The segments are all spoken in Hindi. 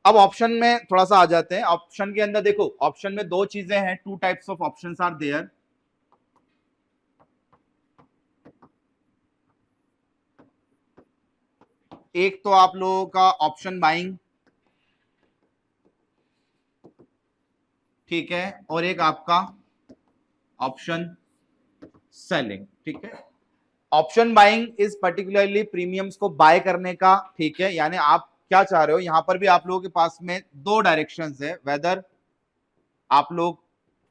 अब ऑप्शन में थोड़ा सा आ जाते हैं। ऑप्शन के अंदर देखो, ऑप्शन में दो चीजें हैं, two types of options are there. एक तो आप लोगों का ऑप्शन बाइंग, ठीक है, और एक आपका ऑप्शन सेलिंग, ठीक है। Option buying is particularly premiums को बाय करने का, ठीक है। यानी आप क्या चाह रहे हो, यहां पर भी आप लोगों के पास में दो डायरेक्शंस है, वेदर आप लोग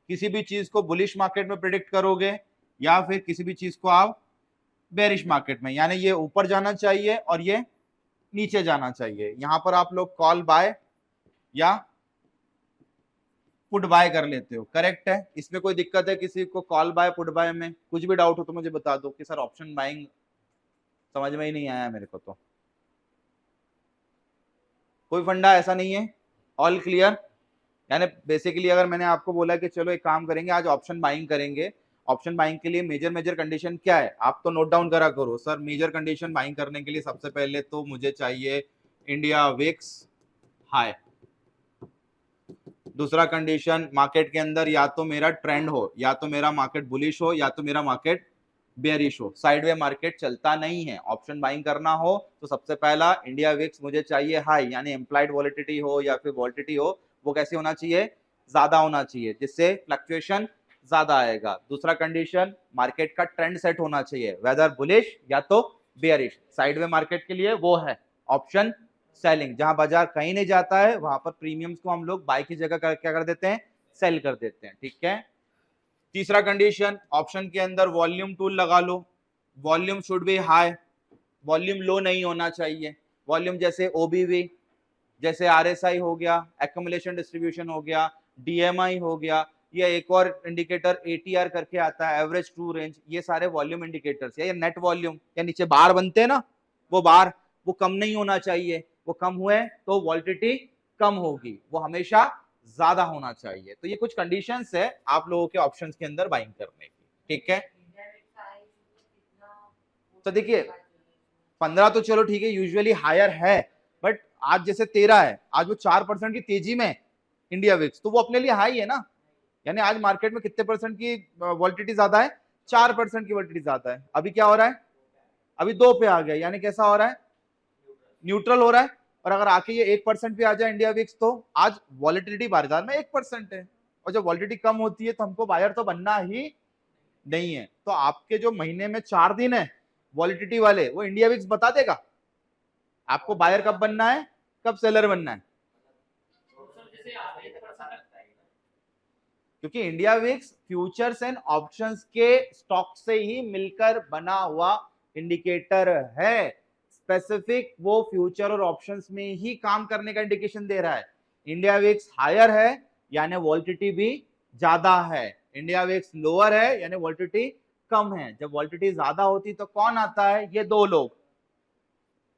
किसी भी चीज को बुलिश मार्केट में प्रिडिक्ट करोगे या फिर किसी भी चीज को आप बेरिश मार्केट में, यानी ये ऊपर जाना चाहिए और ये नीचे जाना चाहिए। यहां पर आप लोग कॉल बाय या पुट बाय कर लेते हो, करेक्ट है। इसमें कोई दिक्कत है किसी को कॉल बाय पुट बाय में? कुछ भी डाउट हो तो मुझे बता दो कि सर ऑप्शन बाइंग समझ में ही नहीं आया मेरे को तो। कोई फंडा ऐसा नहीं है, ऑल क्लियर। यानी बेसिकली अगर मैंने आपको बोला कि चलो एक काम करेंगे, आज ऑप्शन बाइंग करेंगे, ऑप्शन बाइंग के लिए मेजर मेजर कंडीशन क्या है आप तो नोट डाउन करा करो। सर मेजर कंडीशन बाइंग करने के लिए सबसे पहले तो मुझे चाहिए इंडिया विक्स हाई। दूसरा कंडीशन, मार्केट के अंदर या तो मेरा ट्रेंड हो, या तो मेरा मार्केट बुलिश हो, या तो मेरा मार्केट बेयरिश हो, साइडवे मार्केट चलता नहीं है। ऑप्शन बाइंग करना हो तो सबसे पहला इंडिया विक्स मुझे चाहिए हाई, यानी एम्प्लॉयड वॉलिटिलिटी हो या फिर वॉलिटिलिटी हो, वो कैसे होना चाहिए, ज्यादा होना चाहिए, जिससे फ्लक्चुएशन ज्यादा आएगा। दूसरा कंडीशन, मार्केट का ट्रेंड सेट होना चाहिए, वेदर बुलिश या तो बेयरिश। साइडवे मार्केट के लिए वो है ऑप्शन सेलिंग, जहां बाजार कहीं नहीं जाता है वहां पर प्रीमियम्स को हम लोग बाय की जगह क्या कर देते हैं, सेल कर देते हैं, ठीक है। तीसरा कंडीशन, ऑप्शन के अंदर वॉल्यूम टूल लगा लो, volume should be high, volume low नहीं होना चाहिए। वॉल्यूम जैसे ओबीवी, जैसे आरएसआई हो गया, एक्यूमुलेशन डिस्ट्रीब्यूशन हो गया, डीएमआई हो गया, या एक और इंडिकेटर एटीआर करके आता है, एवरेज ट्रू रेंज, ये सारे वॉल्यूम इंडिकेटर्स। या नेट वॉल्यूम, या नीचे बार बनते हैं ना, वो बार वो कम नहीं होना चाहिए, वो कम हुए तो वॉलिटिलिटी कम होगी, वो हमेशा ज्यादा होना चाहिए। तो ये कुछ कंडीशंस है आप लोगों के ऑप्शंस के अंदर बाइंग करने की, ठीक है। तो देखिए 15 तो चलो ठीक है, यूजुअली हायर है, बट आज जैसे 13 है, आज वो 4% की तेजी में इंडिया विक्स, तो वो अपने लिए हाई है ना। यानी आज मार्केट में कितने परसेंट की वॉलिटिलिटी ज्यादा है, 4% की वॉलिटिलिटी ज्यादा है। अभी क्या हो रहा है, अभी 2 पे आ गया, यानी कैसा हो रहा है, न्यूट्रल हो रहा है। और अगर आके ये 1% पे आ जाए इंडिया विक्स, तो आज वॉलिटिलिटी बाजार में 1% है, और जब वॉलिटिलिटी कम होती है तो हमको बायर तो बनना ही नहीं है। तो आपके जो महीने में 4 दिन है वॉलिटिलिटी वाले, वो इंडिया विक्स बता देगा आपको बायर कब बनना है, कब सेलर बनना है। क्योंकि India VIX futures and options के स्टॉक से ही मिलकर बना हुआ इंडिकेटर है, स्पेसिफिक वो फ्यूचर और ऑप्शंस में ही काम करने का इंडिकेशन दे रहा है। इंडिया विक्स हायर है यानी वॉलिटिलिटी भी ज्यादा है, इंडिया विक्स लोअर है यानी वॉलिटिलिटी कम है। जब वॉलिटिलिटी ज्यादा होती तो कौन आता है, ये दो लोग,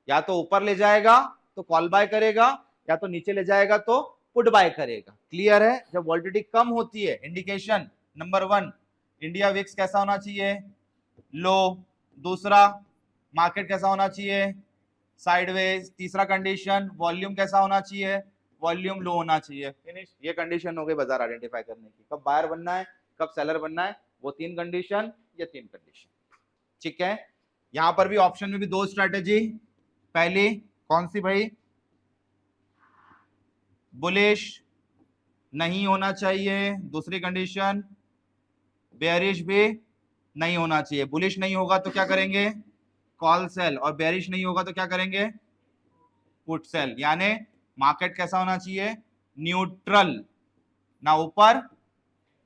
या तो ऊपर ले जाएगा तो कॉल बाय करेगा, या तो नीचे ले जाएगा तो पुट बाय करेगा। क्लियर है। जब वॉलिटिलिटी कम होती है, इंडिकेशन नंबर 1, इंडिया विक्स कैसा होना चाहिए, लो। दूसरा, मार्केट कैसा होना चाहिए, साइडवेज। तीसरा कंडीशन, वॉल्यूम कैसा होना चाहिए, वॉल्यूम लो होना चाहिए। फिनिश। ये कंडीशन हो गई बाजार आइडेंटिफाई करने की, कब बायर बनना है, कब सेलर बनना है, वो 3 कंडीशन, ये 3 कंडीशन, ठीक है। यहां पर भी ऑप्शन में भी 2 स्ट्रेटेजी, पहली कौन सी भाई, बुलिश नहीं होना चाहिए, दूसरी कंडीशन बेयरिश भी नहीं होना चाहिए। बुलिश नहीं होगा तो क्या करेंगे, कॉल सेल, और बेयरिश नहीं होगा तो क्या करेंगे, पुट सेल। यानी मार्केट कैसा होना चाहिए, न्यूट्रल, ना ऊपर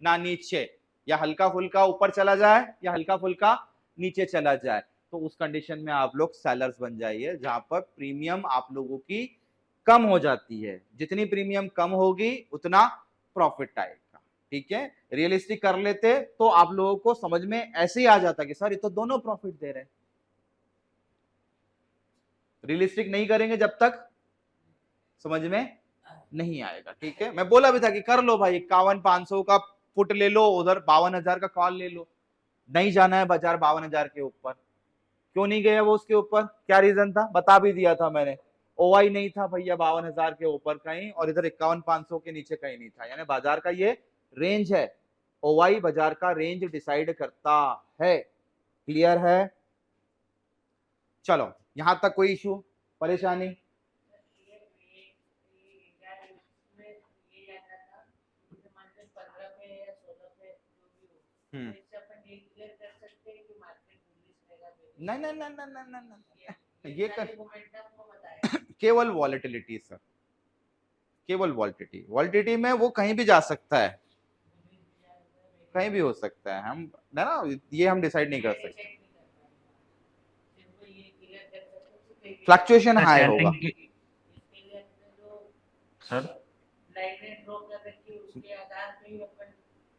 ना नीचे, या हल्का फुल्का ऊपर चला जाए या हल्का फुल्का नीचे चला जाए, तो उस कंडीशन में आप लोग सेलर्स बन जाइए, जहां पर प्रीमियम आप लोगों की कम हो जाती है। जितनी प्रीमियम कम होगी उतना प्रॉफिट आएगा, ठीक है। रियलिस्टिक कर लेते तो आप लोगों को समझ में ऐसे ही आ जाता कि सर ये तो दोनों प्रॉफिट दे रहे हैं। रियलिस्टिक नहीं करेंगे जब तक समझ में नहीं आएगा, ठीक है। मैं बोला भी था कि कर लो भाई, 51,500 का फुट ले लो, उधर 52,000 का कॉल ले लो। नहीं जाना है बाजार 52,000 के ऊपर। क्यों नहीं गया वो उसके ऊपर, क्या रीजन था, बता भी दिया था मैंने। ओआई नहीं था भैया 52,000 के ऊपर कहीं, और इधर 51,500 के नीचे कहीं नहीं था, यानी बाजार का ये रेंज है। ओआई बाजार का रेंज डिसाइड करता है। क्लियर है? चलो यहां तक कोई इशू, परेशानी? नहीं नहीं नहीं नहीं नहीं नहीं, ये कर केवल वॉलेटिलिटी सर, केवल वॉलेटिलिटी। वॉलेटिलिटी में वो कहीं भी जा सकता है, कहीं भी हो सकता है, हम ना ये हम डिसाइड नहीं कर सकते। फ्लक्चुएशन हाई होगा सर।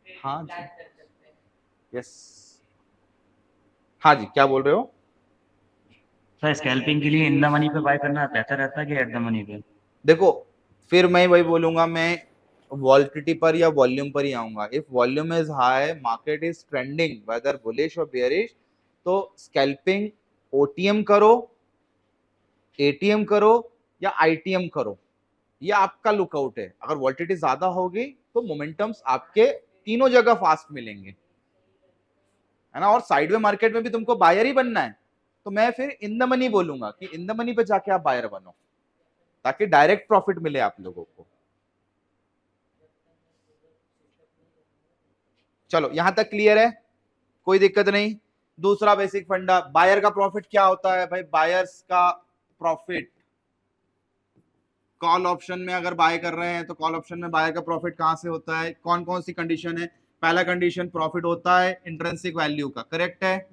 हाँ जी, यस, हाँ जी, क्या बोल रहे हो? सर स्कैल्पिंग के लिए इन द मनी पे बाय करना बेहतर रहता है कि एट द मनी पे? देखो फिर मैं वही बोलूंगा, मैं वॉलिटिलिटी पर या वॉल्यूम पर ही आऊंगा। If volume is high, market is trending whether bullish और बेयरिश, तो स्कैल्पिंग ओटीएम करो, एटीएम करो या आईटीएम करो, ये आपका लुकआउट है। अगर वॉलिटिलिटी ज्यादा होगी तो मोमेंटम्स आपके तीनों जगह फास्ट मिलेंगे, है ना। और साइडवे मार्केट में भी तुमको बायर ही बनना है, तो मैं फिर इन द मनी बोलूंगा कि इन द मनी पे जाके आप बायर बनो, ताकि डायरेक्ट प्रॉफिट मिले आप लोगों को। चलो यहां तक क्लियर है, कोई दिक्कत नहीं। दूसरा बेसिक फंडा, बायर का प्रॉफिट क्या होता है भाई? बायर्स का प्रॉफिट कॉल ऑप्शन में अगर बाय कर रहे हैं तो कॉल ऑप्शन में बायर का प्रॉफिट कहां से होता है? कौन कौन सी कंडीशन है? पहला कंडीशन प्रॉफिट होता है इंट्रिंसिक वैल्यू का, करेक्ट है।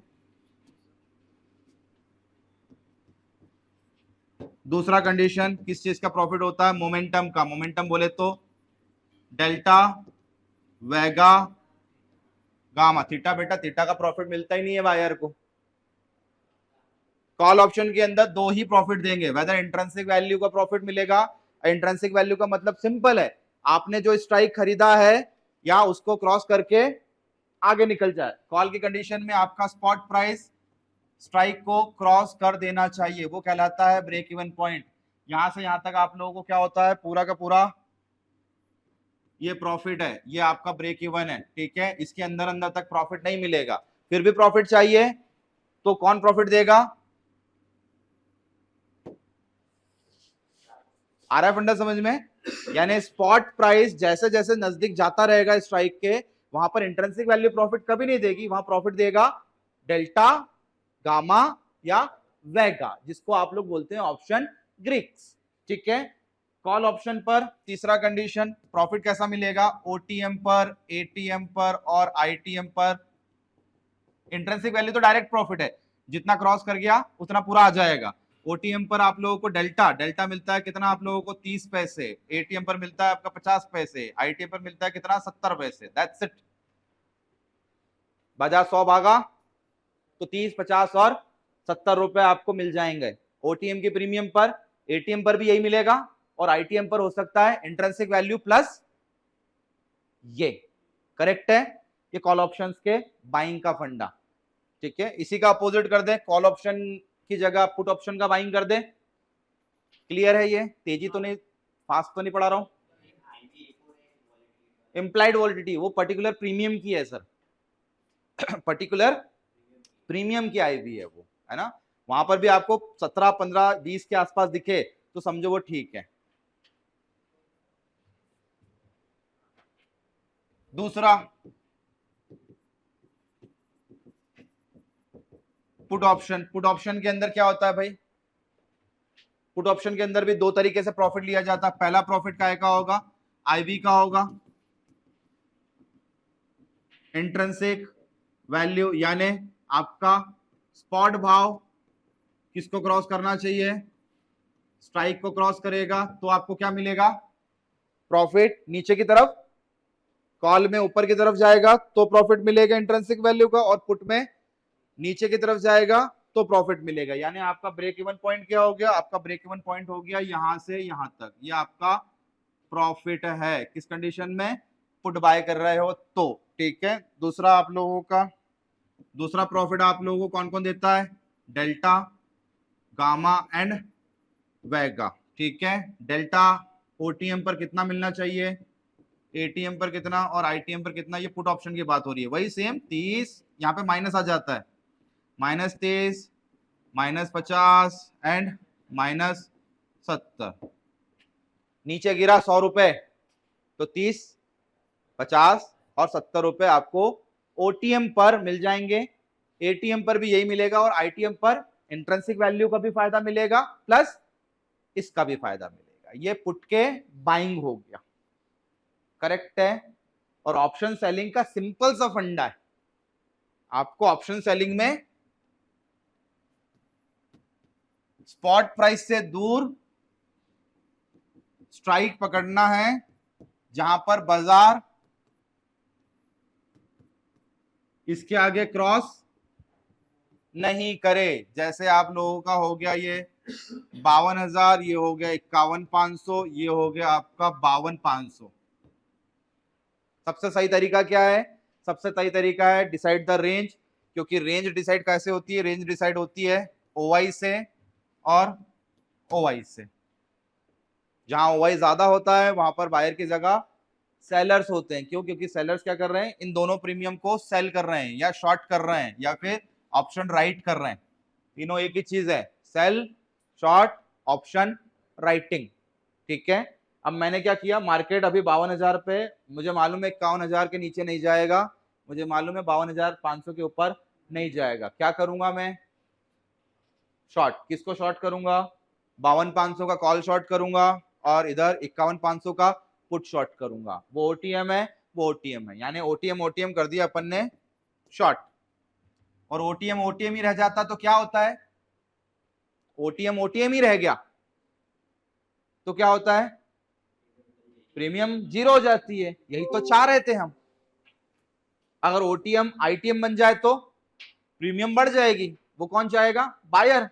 दूसरा कंडीशन किस चीज का प्रॉफिट होता है? मोमेंटम का। मोमेंटम बोले तो डेल्टा, वेगा, गामा। थीटा बेटा, थीटा का प्रॉफिट मिलता ही नहीं है बायर को। कॉल ऑप्शन के अंदर दो ही प्रॉफिट देंगे, वेदर इंट्रिंसिक वैल्यू का प्रॉफिट मिलेगा। इंट्रिंसिक वैल्यू का मतलब सिंपल है, आपने जो स्ट्राइक खरीदा है या उसको क्रॉस करके आगे निकल जाए। कॉल की कंडीशन में आपका स्पॉट प्राइस स्ट्राइक को क्रॉस कर देना चाहिए, वो कहलाता है ब्रेक इवन पॉइंट। यहां से यहां तक आप लोगों को क्या होता है? पूरा का पूरा ये प्रॉफिट है, ये आपका ब्रेक इवन है, ठीक है। इसके अंदर अंदर तक प्रॉफिट नहीं मिलेगा। फिर भी प्रॉफिट चाहिए तो कौन प्रॉफिट देगा? आ रहा है फंडा समझ में? यानी स्पॉट प्राइस जैसे जैसे नजदीक जाता रहेगा स्ट्राइक के, वहां पर इंट्रिंसिक वैल्यू प्रॉफिट कभी नहीं देगी, वहां प्रॉफिट देगा डेल्टा, गामा या वेगा, जिसको आप लोग बोलते हैं ऑप्शन ग्रीक्स, ठीक है। कॉल ऑप्शन पर तीसरा कंडीशन, प्रॉफिट कैसा मिलेगा? ओटीएम पर, एटीएम पर और आईटीएम पर। इंट्रिंसिक वैल्यू तो डायरेक्ट प्रॉफिट है, जितना क्रॉस कर गया उतना पूरा आ जाएगा। ओटीएम पर आप लोगों को डेल्टा, डेल्टा मिलता है कितना आप लोगों को? 30 पैसे। एटीएम पर मिलता है आपका 50 पैसे। आईटीएम पर मिलता है कितना? 70 पैसे। That's it. बाजार 100 भागा तो 30, 50 और 70 रुपए आपको मिल जाएंगे ओटीएम के प्रीमियम पर। एटीएम पर भी यही मिलेगा, और आईटीएम पर हो सकता है इंट्रिंसिक वैल्यू प्लस ये, करेक्ट है। ये कॉल ऑप्शंस के बाइंग का फंडा, ठीक है। इसी का अपोजिट कर दे, कॉल ऑप्शन की जगह पुट ऑप्शन का बाइंग कर दे। क्लियर है? ये तेजी तो नहीं, फास्ट तो नहीं पढ़ा रहा हूं। इम्प्लाइड वॉलिडिटी वो पर्टिकुलर प्रीमियम की है सर, पर्टिकुलर प्रीमियम की आई हुई है वो, है ना। वहां पर भी आपको 17, 15, 20 के आसपास दिखे तो समझो वो ठीक है। दूसरा पुट ऑप्शन। पुट ऑप्शन के अंदर क्या होता है भाई? पुट ऑप्शन के अंदर भी दो तरीके से प्रॉफिट लिया जाता है। पहला प्रॉफिट का होगा? आईवी का होगा, इंट्रिंसिक वैल्यू, यानी आपका स्पॉट भाव किसको क्रॉस करना चाहिए? स्ट्राइक को क्रॉस करेगा तो आपको क्या मिलेगा? प्रॉफिट। नीचे की तरफ कॉल में ऊपर की तरफ जाएगा तो प्रॉफिट मिलेगा इंट्रिंसिक वैल्यू का, और पुट में नीचे की तरफ जाएगा तो प्रॉफिट मिलेगा। यानी आपका ब्रेक इवन पॉइंट क्या हो गया? आपका ब्रेक इवन पॉइंट हो गया यहां से यहां तक, ये आपका प्रॉफिट है। किस कंडीशन में? पुट बाय कर रहे हो तो, ठीक है। दूसरा आप लोगों का दूसरा प्रॉफिट आप लोगों को कौन कौन देता है? डेल्टा, गामा एंड वेगा, ठीक है। डेल्टा ओटीएम पर कितना मिलना चाहिए, एटीएम पर कितना और आईटीएम पर कितना, ये पुट ऑप्शन की बात हो रही है। वही सेम 30, यहाँ पे माइनस आ जाता है, -30, -50 एंड -70। नीचे गिरा 100 रुपए, तो 30, 50 और 70 रुपए आपको ओटीएम पर मिल जाएंगे। एटीएम पर भी यही मिलेगा और आईटीएम पर इंट्रिंसिक वैल्यू का भी फायदा मिलेगा प्लस इसका भी फायदा मिलेगा। ये पुट के बाइंग हो गया, करेक्ट है। और ऑप्शन सेलिंग का सिंपल सा फंडा है, आपको ऑप्शन सेलिंग में स्पॉट प्राइस से दूर स्ट्राइक पकड़ना है, जहां पर बाजार इसके आगे क्रॉस नहीं करे। जैसे आप लोगों का हो गया ये 52,000, ये हो गया 51,500, ये हो गया आपका 52,500। सबसे सही तरीका क्या है, सबसे सही तरीका है डिसाइड द रेंज, क्योंकि रेंज डिसाइड कैसे होती है, रेंज डिसाइड होती है ओवाई से और ओवाई से। जहां ओवाई ज्यादा होता है वहां पर बायर की जगह सेलर्स होते हैं। क्यों, क्योंकि सेलर्स क्या कर रहे हैं, इन दोनों प्रीमियम को सेल कर रहे हैं या शॉर्ट कर रहे हैं या फिर ऑप्शन राइट कर रहे हैं। तीनों एक ही चीज है, सेल, शॉर्ट, ऑप्शन राइटिंग। ठीक है। अब मैंने क्या किया, मार्केट अभी 52,000 पे, मुझे मालूम है 51,000 के नीचे नहीं जाएगा, मुझे मालूम है 52,500 के ऊपर नहीं जाएगा। क्या करूंगा मैं, शॉर्ट। किसको शॉर्ट करूंगा, 52,500 का कॉल शॉर्ट करूंगा और इधर 51,500 का पुट शॉर्ट करूंगा। वो ओटीएम है, वो ओटीएम है, यानी ओटीएम ओटीएम कर दिया अपन ने शॉर्ट। और ओटीएम ओटीएम ही रह जाता तो क्या होता है, ओटीएम ओटीएम ही रह गया तो क्या होता है, प्रीमियम जीरो हो जाती है। यही तो चाह रहे थे हम। अगर ओटीएम आईटीएम बन जाए तो प्रीमियम बढ़ जाएगी। वो कौन चाहेगा, बायर।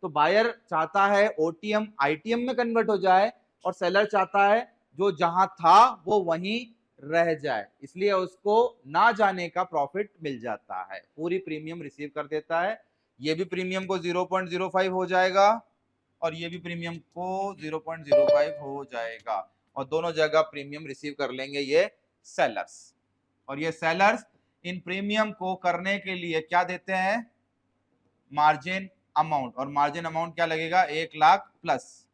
तो बायर चाहता है ओटीएम आईटीएम में कन्वर्ट हो जाए और सेलर चाहता है जो जहां था वो वहीं रह जाए, इसलिए उसको ना जाने का प्रॉफिट मिल जाता है, पूरी प्रीमियम रिसीव कर देता है। ये भी प्रीमियम को 0.05 हो जाएगा और ये भी प्रीमियम को 0.05 हो जाएगा और दोनों जगह प्रीमियम रिसीव कर लेंगे ये सेलर्स। और ये सेलर्स इन प्रीमियम को करने के लिए क्या देते हैं, मार्जिन अमाउंट। और मार्जिन अमाउंट क्या लगेगा, 1,00,000 प्लस।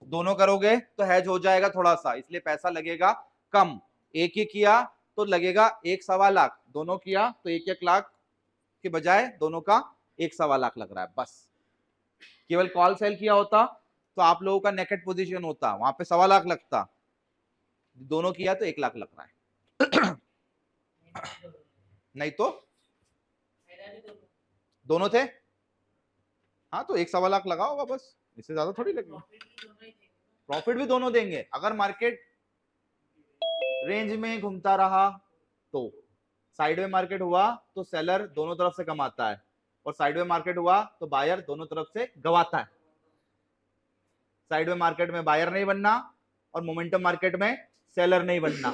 दोनों करोगे तो हैज हो जाएगा थोड़ा सा, इसलिए पैसा लगेगा कम। एक ही किया तो लगेगा 1.25 लाख, दोनों किया तो 1-1 लाख के बजाय दोनों का 1.25 लाख लग रहा है। बस केवल कॉल सेल किया होता तो आप लोगों का नेकेट पोजीशन होता, वहां पे 1.25 लाख लगता, दोनों किया तो 1 लाख लग रहा है। नहीं तो दोनों थे, हाँ तो 1.25 लाख लगा होगा बस, इससे ज्यादा थोड़ी लगेगा। प्रॉफिट भी दोनों देंगे। अगर मार्केट रेंज में घूमता रहा तो, साइडवे मार्केट हुआ तो सेलर दोनों तरफ से कमाता है और साइडवे मार्केट हुआ तो बायर दोनों तरफ से गवाता है। साइडवे मार्केट में बायर नहीं बनना और मोमेंटम मार्केट में सेलर नहीं बनना।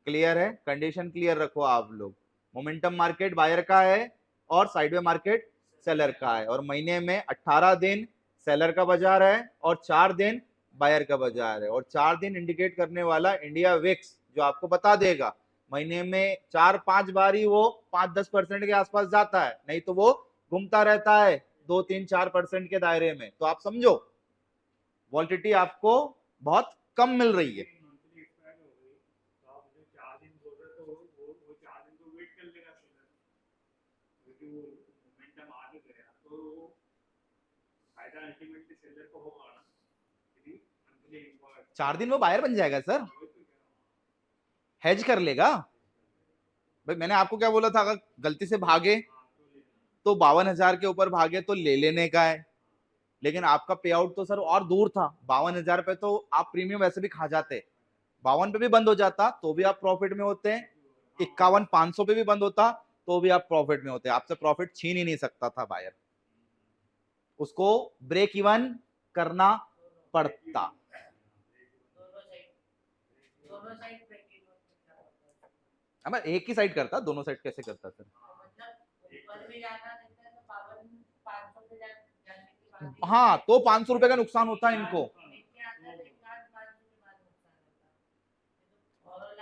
क्लियर है, कंडीशन क्लियर रखो आप लोग। मोमेंटम मार्केट बायर का है और साइडवे मार्केट सेलर का है, और महीने में 18 दिन सेलर का बाजार है और 4 दिन बायर का बाजार है। और 4 दिन इंडिकेट करने वाला इंडिया विक्स जो आपको बता देगा महीने में 4-5 बार ही वो 5-10% के आसपास जाता है, नहीं तो वो घूमता रहता है 2-3-4% के दायरे में। तो आप समझो वॉलिटिलिटी आपको बहुत कम मिल रही है। चार दिन वो बायर बन जाएगा सर, हेज कर लेगा। भाई मैंने आपको क्या बोला था, अगर गलती से भागे तो 52,000 के ऊपर भागे तो ले लेने का है, लेकिन आपका पे आउट तो सर और दूर था। 52,000 पे तो आप प्रीमियम वैसे भी खा जाते, 52 पे भी बंद हो जाता तो भी आप प्रॉफिट में होते हैं, 51,500 पे भी बंद होता तो भी आप प्रॉफिट में होते। आपसे प्रॉफिट छीन ही नहीं सकता था बायर, उसको ब्रेक इवन करना पड़ता। अब एक ही साइड करता, दोनों साइड कैसे करता सर। हाँ, तो 500 रुपए का नुकसान होता है इनको।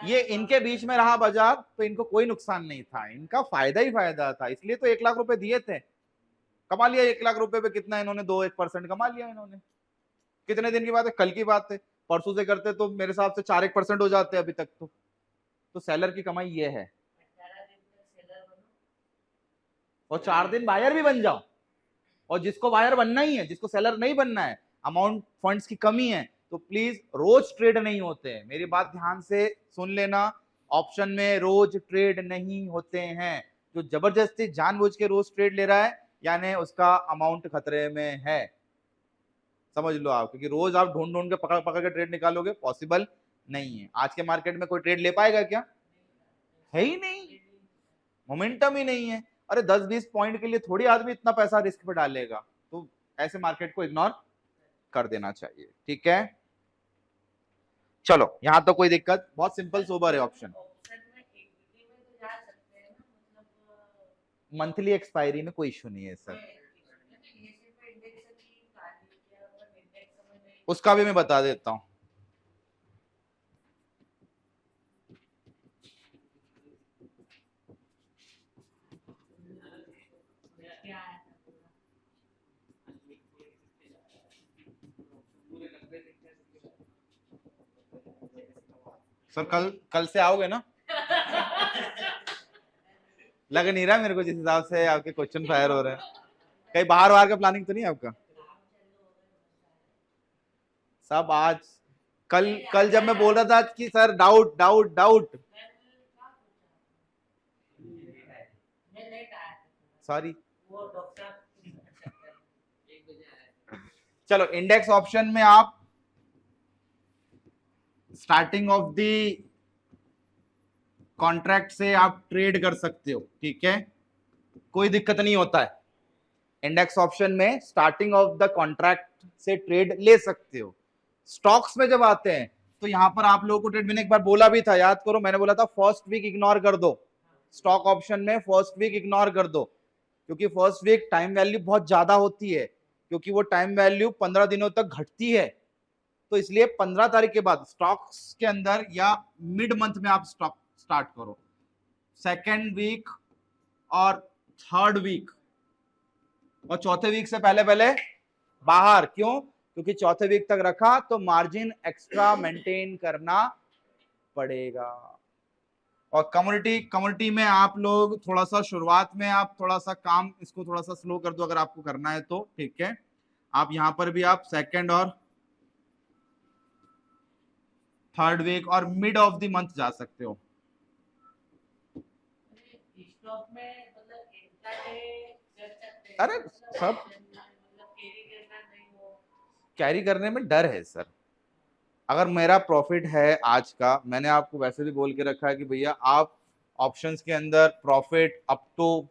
ये इनके बीच में रहा बाजार तो इनको कोई नुकसान नहीं था, इनका फायदा ही फायदा था, इसलिए तो 1 लाख रुपए दिए थे। कमा लिया 1 लाख रुपए पे कितना इन्होंने, 2-1% कमा लिया इन्होंने। कितने दिन की बात है, कल की बात है। परसों से करते तो मेरे हिसाब से 4-1% हो जाते अभी तक तो सेलर की कमाई ये है। और 4 दिन बायर भी बन जाओ, और जिसको बायर बनना ही है, जिसको सेलर नहीं बनना है, अमाउंट फंड्स की कमी है, तो प्लीज रोज ट्रेड नहीं होते हैं, मेरी बात ध्यान से सुन लेना। ऑप्शन में रोज ट्रेड नहीं होते हैं। जो जबरदस्ती जानबूझ के रोज ट्रेड ले रहा है यानी उसका अमाउंट खतरे में है, समझ लो आप। क्योंकि रोज आप ढूंढ ढूंढ के पकड़ पकड़ के ट्रेड निकालोगे, पॉसिबल नहीं है। आज के मार्केट में कोई ट्रेड ले पाएगा क्या? है ही नहीं, मोमेंटम ही नहीं है। अरे 10-20 पॉइंट के लिए थोड़ी आदमी इतना पैसा रिस्क पे डालेगा। तो ऐसे मार्केट को इग्नोर कर देना चाहिए, ठीक है। चलो यहां तो कोई दिक्कत, बहुत सिंपल सोबर है ऑप्शन। मंथली एक्सपायरी में कोई इश्यू नहीं है सर, उसका भी मैं बता देता हूं। सर कल से आओगे ना? लग नहीं रहा मेरे को, जिस हिसाब से आपके क्वेश्चन फायर हो रहे हैं। कहीं बाहर का प्लानिंग तो नहीं है आपका? सब आज कल जब मैं बोल रहा था कि sir doubt doubt doubt, sorry. चलो इंडेक्स ऑप्शन में आप स्टार्टिंग ऑफ द कॉन्ट्रैक्ट से आप ट्रेड कर सकते हो, ठीक है, कोई दिक्कत नहीं होता है। इंडेक्स ऑप्शन में स्टार्टिंग ऑफ द कॉन्ट्रैक्ट से ट्रेड ले सकते हो। स्टॉक्स में जब आते हैं तो यहां पर आप लोगों को ट्रेड, मैंने एक बार बोला भी था, याद करो, मैंने बोला था फर्स्ट वीक इग्नोर कर दो। स्टॉक ऑप्शन में फर्स्ट वीक इग्नोर कर दो, क्योंकि फर्स्ट वीक टाइम वैल्यू बहुत ज्यादा होती है, क्योंकि वो टाइम वैल्यू 15 दिनों तक घटती है। तो इसलिए 15 तारीख के बाद स्टॉक्स के अंदर या मिड मंथ में आप स्टॉक स्टार्ट करो। सेकेंड वीक और थर्ड वीक और चौथे वीक से पहले पहले बाहर। क्यों? क्योंकि चौथे वीक तक रखा तो मार्जिन एक्स्ट्रा मेंटेन करना पड़ेगा। और कम्युनिटी में आप लोग थोड़ा सा शुरुआत में आप थोड़ा सा काम इसको थोड़ा सा स्लो कर दो अगर आपको करना है तो, ठीक है। आप यहां पर भी आप सेकेंड और थर्ड वीक और मिड ऑफ द मंथ जा सकते हो। अरे सब कैरी करने में डर है सर। अगर मेरा प्रॉफिट है आज का, मैंने आपको वैसे भी बोल के रखा है कि भैया आप ऑप्शंस के अंदर प्रॉफिट अप टू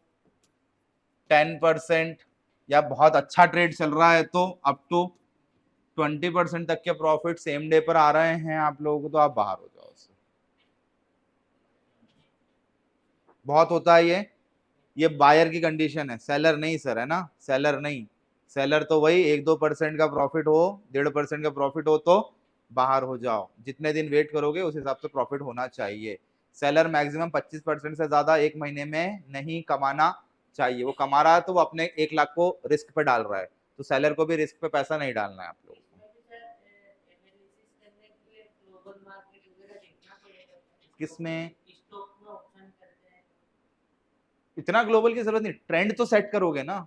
10% या बहुत अच्छा ट्रेड चल रहा है तो अप टू 20% तक के प्रॉफिट सेम डे पर आ रहे हैं आप लोगों को, तो आप बाहर हो जाओ उससे। बहुत होता है ये बायर की कंडीशन है, सेलर नहीं सर, है ना, सेलर नहीं। सेलर तो वही 1-2% का प्रॉफिट हो, 1.5% का प्रॉफिट हो तो बाहर हो जाओ। जितने दिन वेट करोगे उस हिसाब से प्रॉफिट होना चाहिए। सेलर मैक्सिमम 25% से ज्यादा एक महीने में नहीं कमाना चाहिए। वो कमा रहा है तो वो अपने 1 लाख को रिस्क पे डाल रहा है, तो सेलर को भी रिस्क पे पैसा नहीं डालना है आप लोगों को। किसमें? इतना ग्लोबल की जरूरत नहीं, ट्रेंड तो सेट करोगे ना,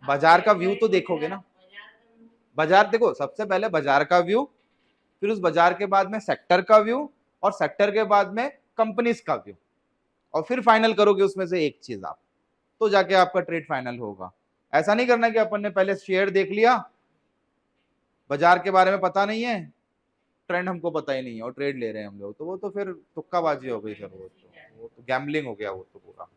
बाजार का व्यू तो देखोगे ना। बाजार देखो, सबसे पहले बाजार का व्यू, फिर उस बाजार के बाद में सेक्टर का व्यू, और सेक्टर के बाद में कंपनीज का व्यू, और फिर फाइनल करोगे उसमें से एक चीज आप, तो जाके आपका ट्रेड फाइनल होगा। ऐसा नहीं करना कि अपन ने पहले शेयर देख लिया, बाजार के बारे में पता नहीं है, ट्रेंड हमको पता ही नहीं है और ट्रेड ले रहे हैं हम लोग, तो वो तो फिर तुक्काबाजी हो गई सर, वो तो गैम्बलिंग हो गया वो तो पूरा।